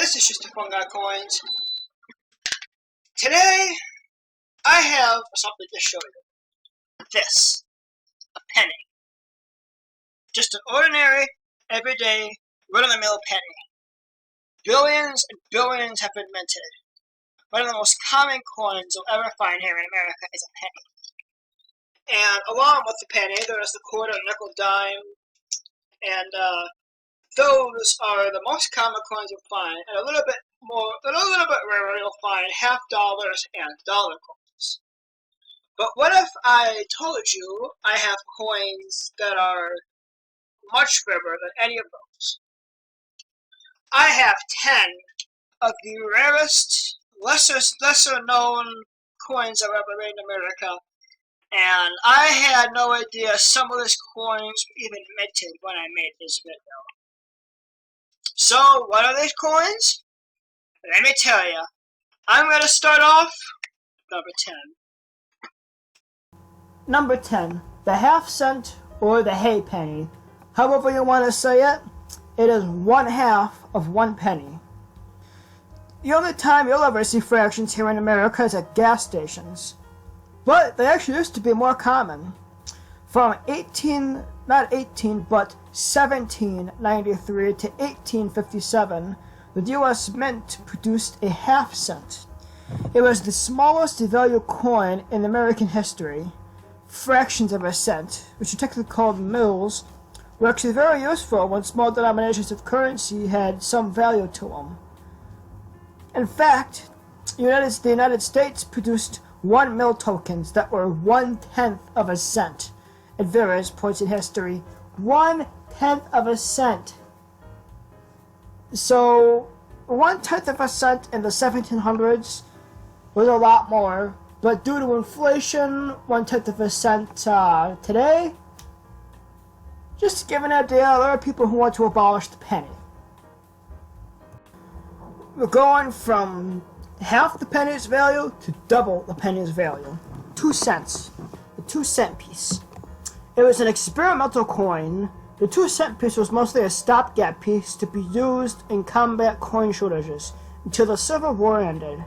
this is just the Fungi Coins. Today, I have something to show you. This. A penny. Just an ordinary, everyday, run-of-the-mill penny. Billions and billions have been minted. One of the most common coins you'll ever find here in America is a penny. And along with the penny, there is the quarter, nickel, dime, and those are the most common coins you'll find. And a little bit rarer, you'll find half dollars and dollar coins. But what if I told you I have coins that are much rarer than any of those? I have 10 of the rarest, lesser known coins I've ever made in America, and I had no idea some of these coins were even minted when I made this video. So, what are these coins? Let me tell you. I'm going to start off number 10. Number 10, the half cent or the hay penny. However you want to say it, it is 1/2 of 1 penny. The only time you'll ever see fractions here in America is at gas stations. But they actually used to be more common. From 1793 to 1857, the U.S. Mint produced a half cent. It was the smallest value coin in American history. Fractions of a cent, which are technically called mills, were actually very useful when small denominations of currency had some value to them. In fact, the United States produced 1 mill tokens that were 1/10 of a cent at various points in history. 1/10 of a cent. So 1/10 of a cent in the 1700s was a lot more, but due to inflation, 1/10 of a cent today. Just to give an idea, there are people who want to abolish the penny. We're going from half the penny's value to double the penny's value. 2 cents. The 2-cent piece. It was an experimental coin. The 2-cent piece was mostly a stopgap piece to be used in combat coin shortages until the Civil War ended.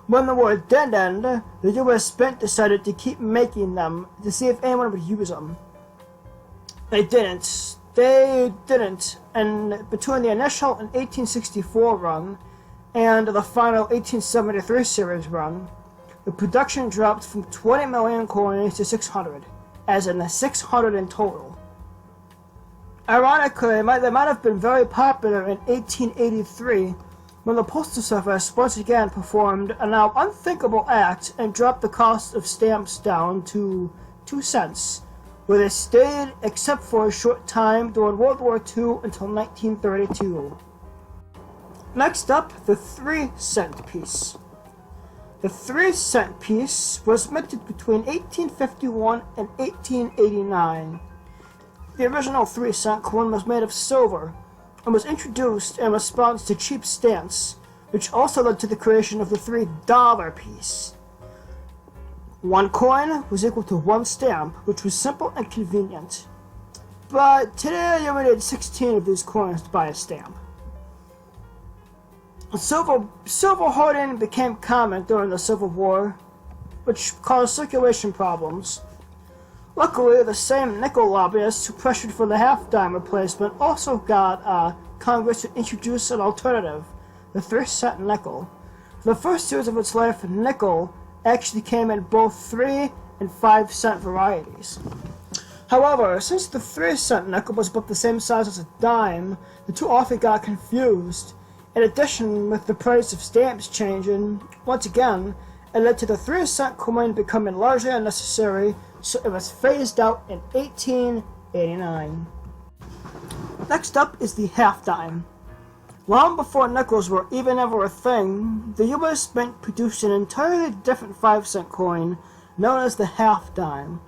When the war did end, the U.S. Mint decided to keep making them to see if anyone would use them. They didn't. And between the initial 1864 run and the final 1873 series run, the production dropped from 20 million coins to 600, as in 600 in total. Ironically, they might have been very popular in 1883 when the Postal Service once again performed a now unthinkable act and dropped the cost of stamps down to 2 cents, where they stayed except for a short time during World War II until 1932. Next up, the 3-cent piece. The 3-cent piece was minted between 1851 and 1889. The original 3-cent coin was made of silver and was introduced in response to cheap stamps, which also led to the creation of the $3 piece. 1 coin was equal to 1 stamp, which was simple and convenient. But today you would need 16 of these coins to buy a stamp. Silver hoarding became common during the Civil War, which caused circulation problems. Luckily, the same nickel lobbyists who pressured for the half-dime replacement also got Congress to introduce an alternative, the 3-cent nickel. For the first years of its life, nickel actually came in both 3 and 5-cent varieties. However, since the 3-cent nickel was about the same size as a dime, the two often got confused. In addition, with the price of stamps changing, once again, it led to the 3-cent coin becoming largely unnecessary, so it was phased out in 1889. Next up is the half-dime. Long before nickels were even ever a thing, the U.S. Mint produced an entirely different 5-cent coin known as the half-dime.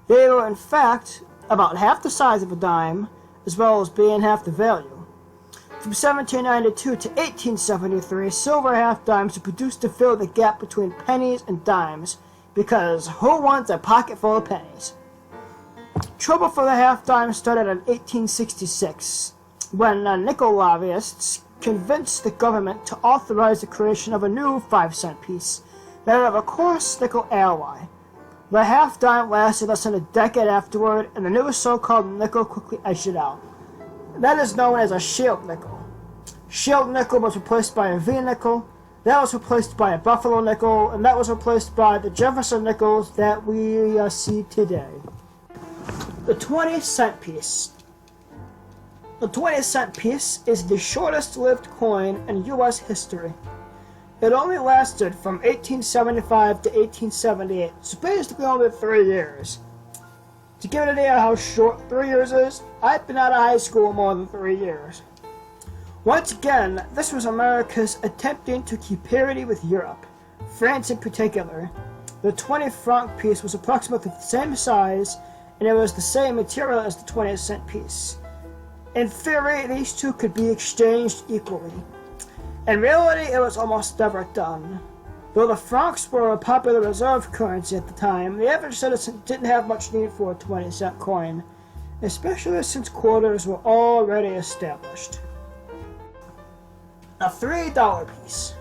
They were, in fact, about half the size of a dime, as well as being half the value. From 1792 to 1873, silver half-dimes were produced to fill the gap between pennies and dimes, because who wants a pocket full of pennies? Trouble for the half-dime started in 1866, when nickel lobbyists convinced the government to authorize the creation of a new 5-cent piece, made out of a coarse nickel alloy. The half dime lasted less than a decade afterward, and the new so-called nickel quickly edged out. That is known as a shield nickel. Shield nickel was replaced by a V-nickel, that was replaced by a Buffalo nickel, and that was replaced by the Jefferson nickels that we see today. The 20-cent piece. The 20-cent piece is the shortest-lived coin in U.S. history. It only lasted from 1875 to 1878, so basically only 3 years. To give an idea how short 3 years is, I've been out of high school more than 3 years. Once again, this was America's attempting to keep parity with Europe, France in particular. The 20-franc piece was approximately the same size, and it was the same material as the 20-cent piece. In theory, these two could be exchanged equally. In reality, it was almost never done. Though the francs were a popular reserve currency at the time, the average citizen didn't have much need for a 20-cent coin, especially since quarters were already established. A $3 piece.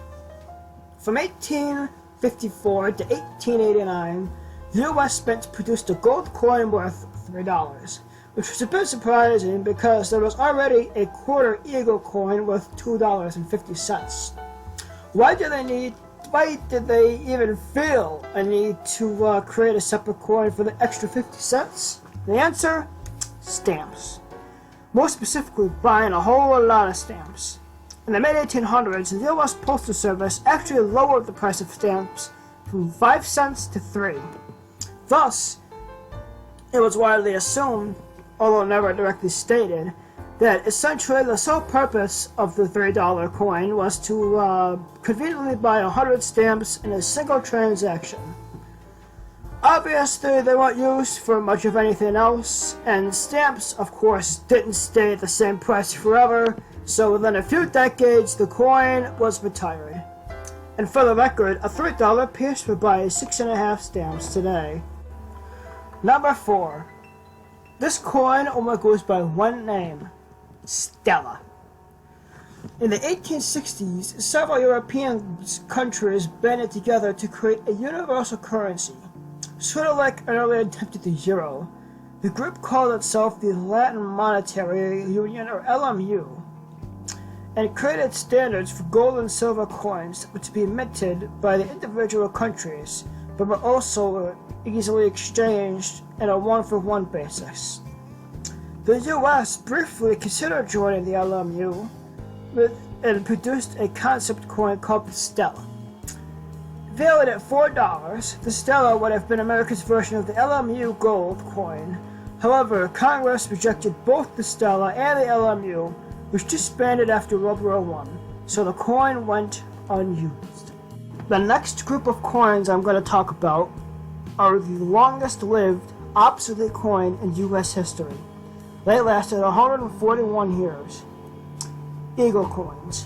From 1854 to 1889, the U.S. Mint produced a gold coin worth $3, which was a bit surprising because there was already a quarter eagle coin worth $2.50. Why did they even feel a need to create a separate coin for the extra 50 cents? The answer? Stamps. More specifically, buying a whole lot of stamps. In the mid-1800s, the U.S. Postal Service actually lowered the price of stamps from 5 cents to 3. Thus, it was widely assumed, although never directly stated, that essentially the sole purpose of the $3 coin was to conveniently buy 100 stamps in a single transaction. Obviously, they weren't used for much of anything else, and stamps, of course, didn't stay at the same price forever, so within a few decades, the coin was retired. And for the record, a $3 piece would buy 6.5 stamps today. Number 4. This coin only goes by one name, Stella. In the 1860s, several European countries banded together to create a universal currency, sort of like an early attempt at the euro. The group called itself the Latin Monetary Union, or LMU, and created standards for gold and silver coins that were to be minted by the individual countries, but were also easily exchanged on a one-for-one basis. The U.S. briefly considered joining the LMU and produced a concept coin called the Stella. Valued at $4, the Stella would have been America's version of the LMU gold coin. However, Congress rejected both the Stella and the LMU, which disbanded after World War I, so the coin went unused. The next group of coins I'm going to talk about are the longest-lived obsolete coin in U.S. history. They lasted 141 years. Eagle coins.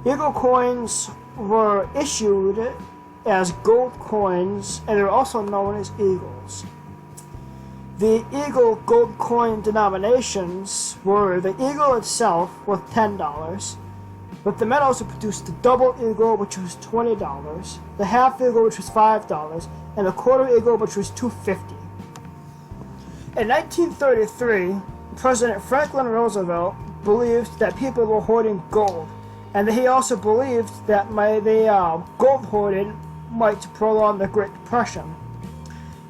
Eagle coins were issued as gold coins, and they're also known as eagles. The eagle gold coin denominations were the eagle itself worth $10, but the medals produced the double eagle, which was $20, the half eagle, which was $5, and the quarter eagle, which was $2.50. In 1933, President Franklin Roosevelt believed that people were hoarding gold, and that he also believed that gold hoarding might prolong the Great Depression.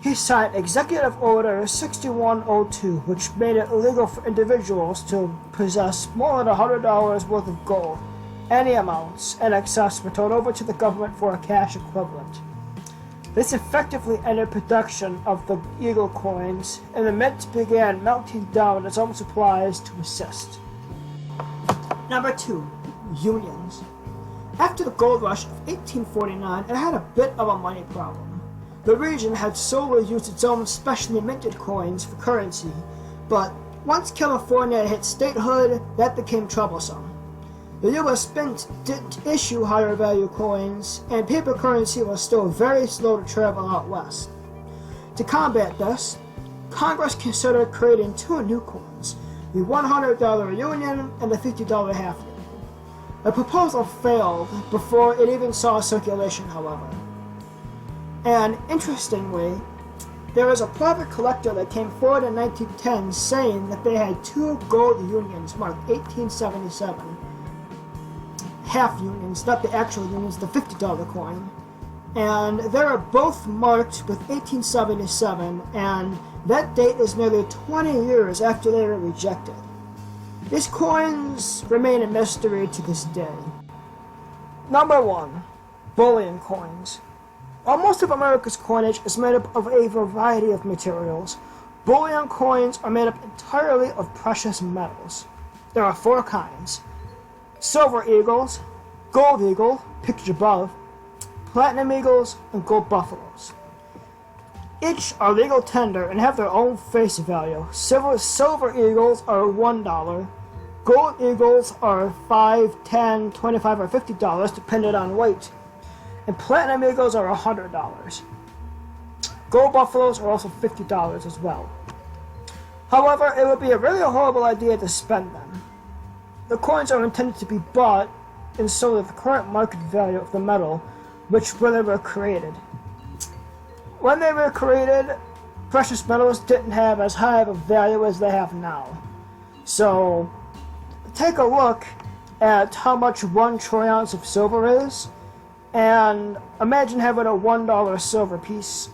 He signed Executive Order 6102, which made it illegal for individuals to possess more than $100 worth of gold. Any amounts in excess were turned over to the government for a cash equivalent. This effectively ended production of the eagle coins, and the mint began melting down its own supplies to assist. Number 2. Unions. After the gold rush of 1849, it had a bit of a money problem. The region had solely used its own specially minted coins for currency, but once California hit statehood, that became troublesome. The U.S. Mint didn't issue higher value coins, and paper currency was still very slow to travel out west. To combat this, Congress considered creating 2 new coins, the $100 Union and the $50 half Union. The proposal failed before it even saw circulation, however. And interestingly, there was a private collector that came forward in 1910 saying that they had two gold unions marked 1877. Half unions, not the actual unions, the $50 coin. And they were both marked with 1877, and that date is nearly 20 years after they were rejected. These coins remain a mystery to this day. Number 1. Bullion coins. While most of America's coinage is made up of a variety of materials, bullion coins are made up entirely of precious metals. There are 4 kinds: silver eagles, gold eagle, pictured above, platinum eagles, and gold buffaloes. Each are legal tender and have their own face value. Silver eagles are $1. Gold eagles are $5, $10, $25, or $50, depending on weight. And platinum eagles are $100. Gold buffaloes are also $50 as well. However, it would be a really horrible idea to spend them. The coins are intended to be bought and sold at the current market value of the metal, when they were created. When they were created, precious metals didn't have as high of a value as they have now. So, take a look at how much 1 troy ounce of silver is, and imagine having a $1 silver piece.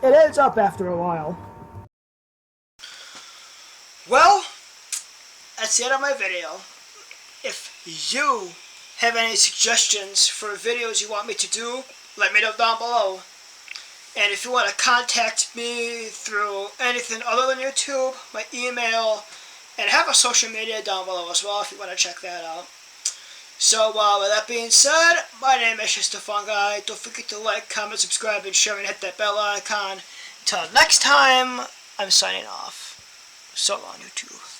It adds up after a while. Well, that's the end of my video. If you have any suggestions for videos you want me to do, let me know down below. And if you want to contact me through anything other than YouTube, my email, and I have a social media down below as well if you want to check that out. So, with that being said, my name is just a fun guy. Don't forget to like, comment, subscribe, and share, and hit that bell icon. Until next time, I'm signing off. So long, YouTube.